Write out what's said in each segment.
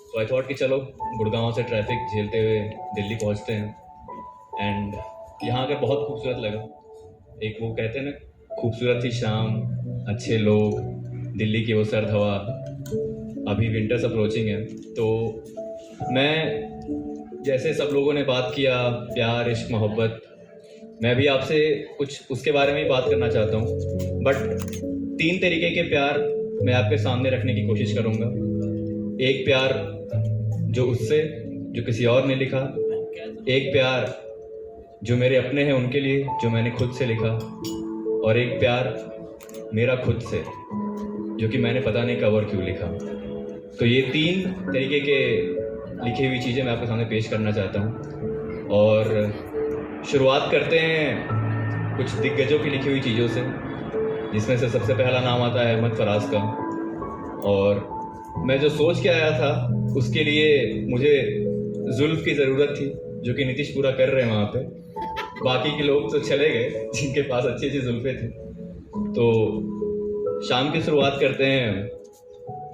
तो I thought कि चलो गुड़गांव से ट्रैफिक झेलते हुए दिल्ली पहुंचते हैं। एंड यहाँ आकर बहुत खूबसूरत लगा। एक वो कहते हैं ना, खूबसूरत सी शाम, अच्छे लोग, दिल्ली की वो सर्द हवा। अभी विंटर्स अप्रोचिंग है, तो मैं जैसे सब लोगों ने बात किया प्यार इश्क मोहब्बत, मैं भी आपसे कुछ उसके बारे में ही बात करना चाहता हूँ। बट 3 तरीके के प्यार मैं आपके सामने रखने की कोशिश करूँगा। एक प्यार जो उससे, जो किसी और ने लिखा। एक प्यार जो मेरे अपने हैं उनके लिए, जो मैंने खुद से लिखा। और एक प्यार मेरा खुद से, जो कि मैंने पता नहीं कब और क्यों लिखा। तो ये 3 तरीके के लिखी हुई चीज़ें मैं आपके सामने पेश करना चाहता हूँ। और शुरुआत करते हैं कुछ दिग्गजों की लिखी हुई चीज़ों से, जिसमें से सबसे पहला नाम आता है अहमद फराज का। और मैं जो सोच के आया था उसके लिए मुझे जुल्फ की ज़रूरत थी, जो कि नीतीश पूरा कर रहे हैं वहाँ पे। बाकी के लोग तो चले गए जिनके पास अच्छी अच्छी जुल्फें थी। तो शाम की शुरुआत करते हैं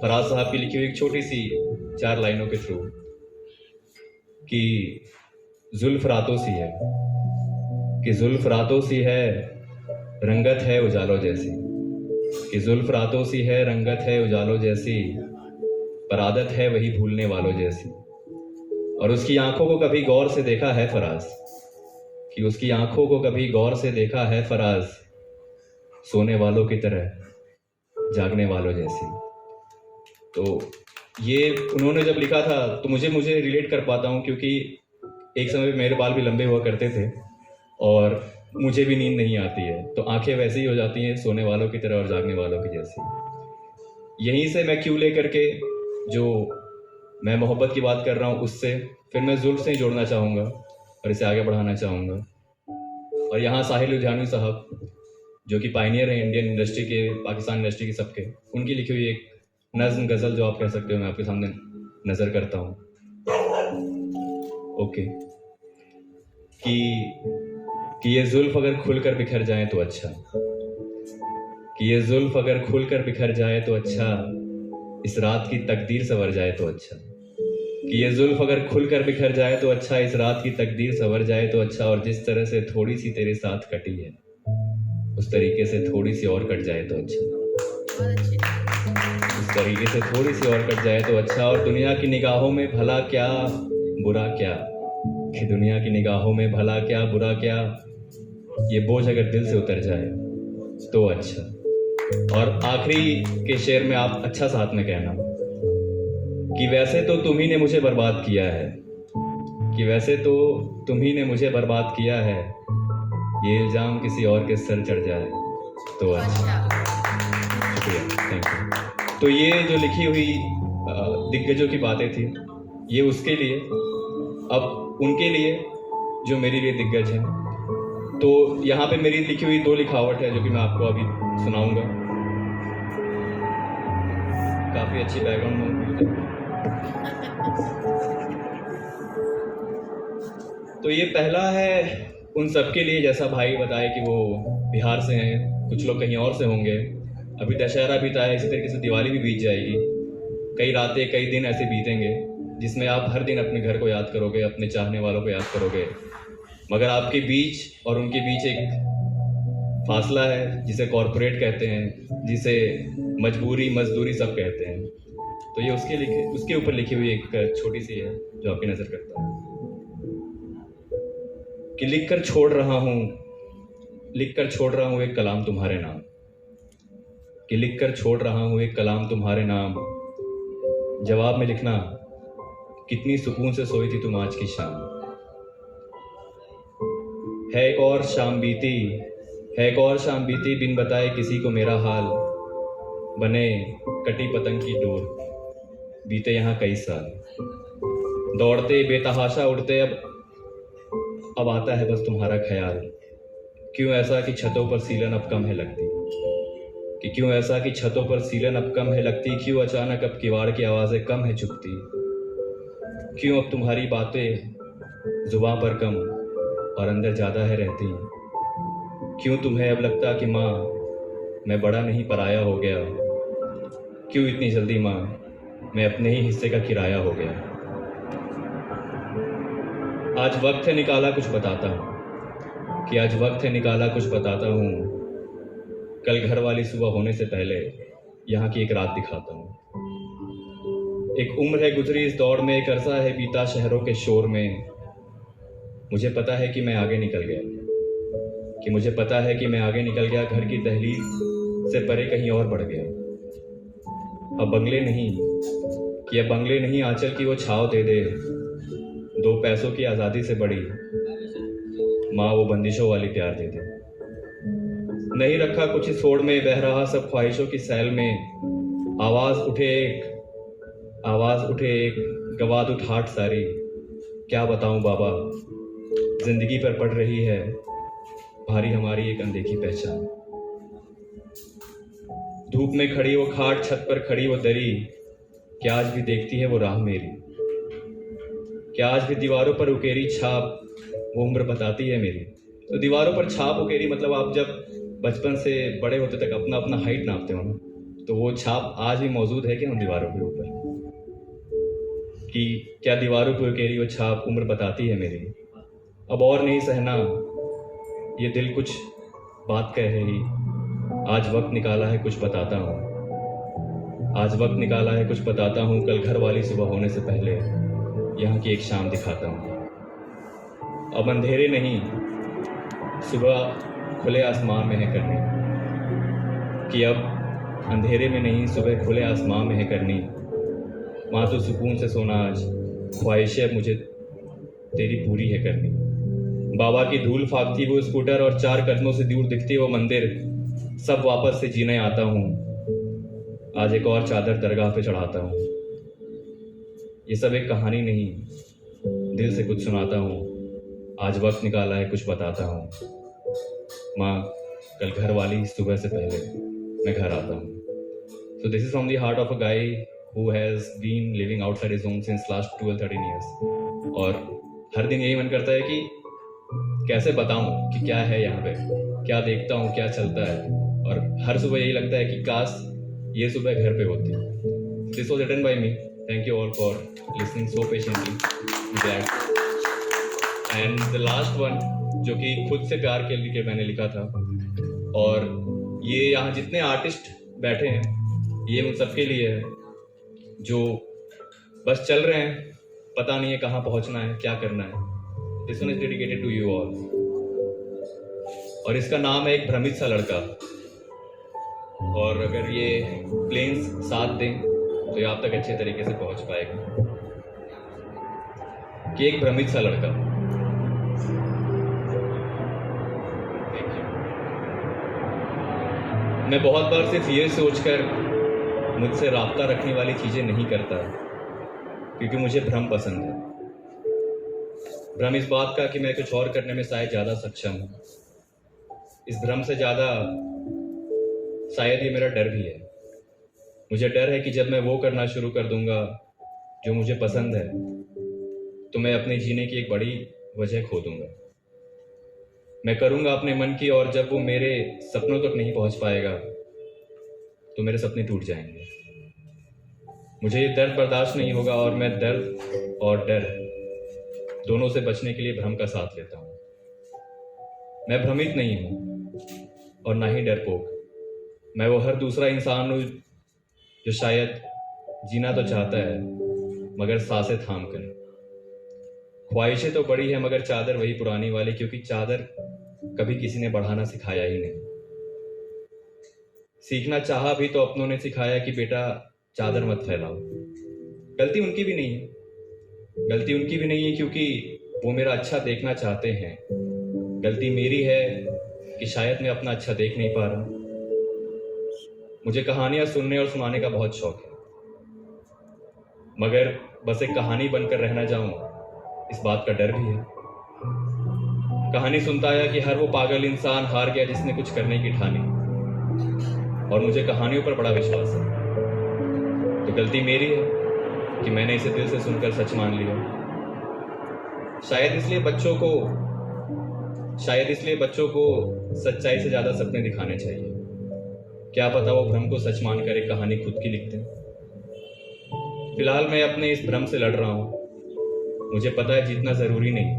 फराज साहब की लिखी हुई एक छोटी सी 4 लाइनों के थ्रू कि जुल्फ रातों सी है, कि जुल्फ रातों सी है, रंगत है उजालों जैसी। कि जुल्फ रातों सी है, रंगत है उजालों जैसी, पर आदत है वही भूलने वालों जैसी। और उसकी आंखों को कभी गौर से देखा है फराज, कि उसकी आंखों को कभी गौर से देखा है फराज, सोने वालों की तरह, जागने वालों जैसी। तो ये उन्होंने जब लिखा था तो मुझे रिलेट कर पाता हूँ, क्योंकि एक समय पे मेरे बाल भी लंबे हुआ करते थे और मुझे भी नींद नहीं आती है, तो आंखें वैसे ही हो जाती हैं, सोने वालों की तरह और जागने वालों की जैसी। यहीं से मैं क्यों लेकर के जो मैं मोहब्बत की बात कर रहा हूँ उससे फिर मैं जुल्फ से ही जोड़ना चाहूँगा और इसे आगे बढ़ाना चाहूँगा। और यहाँ साहिल लुधियानवी साहब, जो कि पायनियर हैं इंडियन इंडस्ट्री के, पाकिस्तान इंडस्ट्री के सबके, उनकी लिखी हुई एक नज्म गज़ल जो आप कह सकते हो, मैं आपके सामने नज़र करता हूँ। ओके। कि ये जुल्फ अगर खुलकर बिखर जाए तो अच्छा, कि ये जुल्फ अगर खुलकर बिखर जाए तो अच्छा, इस रात की तकदीर संवर जाए तो अच्छा। कि ये जुल्फ अगर खुलकर बिखर जाए तो अच्छा, इस रात की तकदीर संवर जाए तो अच्छा। और जिस तरह से थोड़ी सी तेरे साथ कटी है, उस तरीके से थोड़ी सी और कट जाए तो अच्छा। उस तरीके से थोड़ी सी और कट जाए तो अच्छा। और दुनिया की निगाहों में भला क्या बुरा क्या, कि दुनिया की निगाहों में भला क्या बुरा क्या, ये बोझ अगर दिल से उतर जाए तो अच्छा। और आखिरी के शेर में आप अच्छा साथ में कहना कि वैसे तो तुम ही ने मुझे बर्बाद किया है, कि वैसे तो तुम ही ने मुझे बर्बाद किया है, ये इल्ज़ाम किसी और के सर चढ़ जाए तो अच्छा। शुक्रिया, थैंक यू। तो ये जो लिखी हुई दिग्गजों की बातें थी, ये उसके लिए। अब उनके लिए जो मेरे लिए दिग्गज हैं, तो यहाँ पे मेरी लिखी हुई 2 लिखावट है जो कि मैं आपको अभी सुनाऊंगा। काफ़ी अच्छी बैकग्राउंड म्यूजिक। तो ये पहला है उन सबके लिए, जैसा भाई बताए कि वो बिहार से हैं, कुछ लोग कहीं और से होंगे। अभी दशहरा बीता है, इसी तरीके से दिवाली भी बीत जाएगी। कई रातें कई दिन ऐसे बीतेंगे जिसमें आप हर दिन अपने घर को याद करोगे, अपने चाहने वालों को याद करोगे, मगर आपके बीच और उनके बीच एक फासला है जिसे कॉरपोरेट कहते हैं, जिसे मजबूरी मजदूरी सब कहते हैं। तो ये उसके ऊपर लिखी हुई एक छोटी सी है जो आपकी नज़र करता है कि लिख कर छोड़ रहा हूँ एक कलाम तुम्हारे नाम, कि लिख कर छोड़ रहा हूँ एक कलाम तुम्हारे नाम। जवाब में लिखना कितनी सुकून से सोई थी तुम आज की शाम। है एक और शाम बीती बिन बताए किसी को मेरा हाल। बने कटी पतंग की डोर, बीते यहाँ कई साल। दौड़ते बेतहाशा उड़ते अब आता है बस तुम्हारा ख्याल। क्यों ऐसा कि छतों पर सीलन अब कम है लगती, कि क्यों ऐसा कि छतों पर सीलन अब कम है लगती। क्यों अचानक अब किवाड़ की आवाज़ें कम है चुभती। क्यों अब तुम्हारी बातें जुबां पर कम और अंदर ज़्यादा है रहती। क्यों तुम्हें अब लगता कि माँ मैं बड़ा नहीं पराया हो गया। क्यों इतनी जल्दी माँ मैं अपने ही हिस्से का किराया हो गया। आज वक्त है निकाला कुछ बताता हूँ, कि आज वक्त है निकाला कुछ बताता हूँ। कल घर वाली सुबह होने से पहले यहाँ की एक रात दिखाता हूँ। एक उम्र है गुजरी इस दौर में, एक अरसा है बीता शहरों के शोर में। मुझे पता है कि मैं आगे निकल गया, कि मुझे पता है कि मैं आगे निकल गया, घर की दहलीज से परे कहीं और बढ़ गया। अब बंगले नहीं, कि अब बंगले नहीं, आंचल की वो छाव दे दे। दो पैसों की आज़ादी से बड़ी माँ वो बंदिशों वाली प्यार दे दे। नहीं रखा कुछ इस होड़ में, बह रहा सब ख्वाहिशों की सैल में। आवाज़ उठे एक गवा दो ठाठ सारी। क्या बताऊं बाबा, जिंदगी पर पड़ रही है भारी हमारी एक अनदेखी पहचान। धूप में खड़ी वो खाट, छत पर खड़ी वो दरी। क्या आज भी देखती है वो राह मेरी? क्या आज भी दीवारों पर उकेरी छाप वो उम्र बताती है मेरी? तो दीवारों पर छाप उकेरी मतलब आप जब बचपन से बड़े होते तक अपना अपना हाइट नापते हो ना, तो वो छाप आज भी मौजूद है क्या उन दीवारों के ऊपर? कि क्या दीवारों पर उकेरी वो छाप उम्र बताती है मेरी? अब और नहीं सहना, ये दिल कुछ बात कह रही। आज वक्त निकाला है कुछ बताता हूँ, आज वक्त निकाला है कुछ बताता हूँ। कल घर वाली सुबह होने से पहले यहाँ की एक शाम दिखाता हूँ। अब अंधेरे नहीं, सुबह खुले आसमान में है करनी। कि अब अंधेरे में नहीं, सुबह खुले आसमान में है करनी। माँ तो सुकून से सोना आज, ख्वाहिशें अब मुझे तेरी पूरी है करनी। बाबा की धूल फाकती वो स्कूटर और 4 कदमों से दूर दिखती वो मंदिर। सब वापस से जीने आता हूँ, आज एक और चादर दरगाह पे चढ़ाता हूँ। ये सब एक कहानी नहीं, दिल से कुछ सुनाता हूँ। आज वक्त निकाला है कुछ बताता हूँ। माँ, कल घर वाली सुबह से पहले मैं घर आता हूँ। So this is from the heart of a guy who has been living outside his home since last 12-13 years. और हर दिन यही मन करता है कि कैसे बताऊं कि क्या है यहाँ पे, क्या देखता हूँ, क्या चलता है। और हर सुबह यही लगता है कि काश ये सुबह घर पे होती। This was written by me. Thank you all for listening so patiently. Glad. And the last one, जो कि खुद से प्यार के लिए मैंने लिखा था। और ये यहाँ जितने आर्टिस्ट बैठे हैं, ये उन सबके लिए है जो बस चल रहे हैं, पता नहीं है कहाँ पहुँचना है, क्या करना है। This one is dedicated to you all. और इसका नाम है एक भ्रमित सा लड़का। और अगर ये प्लेन्स साथ दें तो ये आप तक अच्छे तरीके से पहुंच पाएगा। कि एक भ्रमित सा लड़का। Thank you. मैं बहुत बार सिर्फ ये सोचकर मुझसे राब्ता रखने वाली चीज़ें नहीं करता, क्योंकि मुझे भ्रम पसंद है। भ्रम इस बात का कि मैं कुछ और करने में शायद ज़्यादा सक्षम हूँ। इस भ्रम से ज़्यादा शायद ये मेरा डर भी है। मुझे डर है कि जब मैं वो करना शुरू कर दूंगा जो मुझे पसंद है, तो मैं अपने जीने की एक बड़ी वजह खो दूंगा। मैं करूंगा अपने मन की, और जब वो मेरे सपनों तक नहीं पहुंच पाएगा तो मेरे सपने टूट जाएंगे। मुझे ये दर्द बर्दाश्त नहीं होगा, और मैं दर्द और डर दोनों से बचने के लिए भ्रम का साथ लेता हूँ। मैं भ्रमित नहीं हूँ और ना ही डरपोक। मैं वो हर दूसरा इंसान हूँ जो शायद जीना तो चाहता है मगर सांसें थाम कर। ख्वाहिशें तो बड़ी है मगर चादर वही पुरानी वाली, क्योंकि चादर कभी किसी ने बढ़ाना सिखाया ही नहीं। सीखना चाहा भी तो अपनों ने सिखाया कि बेटा चादर मत फैलाओ। गलती उनकी भी नहीं है, गलती उनकी भी नहीं है क्योंकि वो मेरा अच्छा देखना चाहते हैं। गलती मेरी है कि शायद मैं अपना अच्छा देख नहीं पा रहा। मुझे कहानियां सुनने और सुनाने का बहुत शौक है, मगर बस एक कहानी बनकर रहना जाऊं, इस बात का डर भी है। कहानी सुनता आया कि हर वो पागल इंसान हार गया जिसने कुछ करने की ठानी, और मुझे कहानियों पर बड़ा विश्वास है। तो गलती मेरी है कि मैंने इसे दिल से सुनकर सच मान लिया। शायद इसलिए बच्चों को सच्चाई से ज्यादा सपने दिखाने चाहिए। क्या पता वो भ्रम को सच मानकर एक कहानी खुद की लिखते हैं। फिलहाल मैं अपने इस भ्रम से लड़ रहा हूँ। मुझे पता है जीतना ज़रूरी नहीं,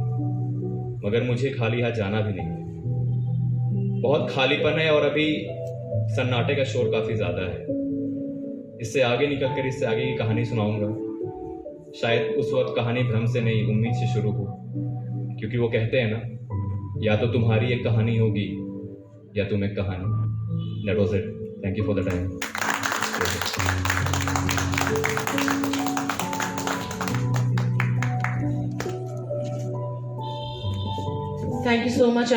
मगर मुझे खाली हाथ जाना भी नहीं है। बहुत खालीपन है और अभी सन्नाटे का शोर काफ़ी ज़्यादा है। इससे आगे निकल कर इससे आगे की कहानी सुनाऊंगा। शायद उस वक्त कहानी भ्रम से नहीं, उम्मीद से शुरू हो, क्योंकि वो कहते हैं ना, या तो तुम्हारी एक कहानी होगी या तुम एक कहानी। That was it. Thank you for the time. Thank you so much.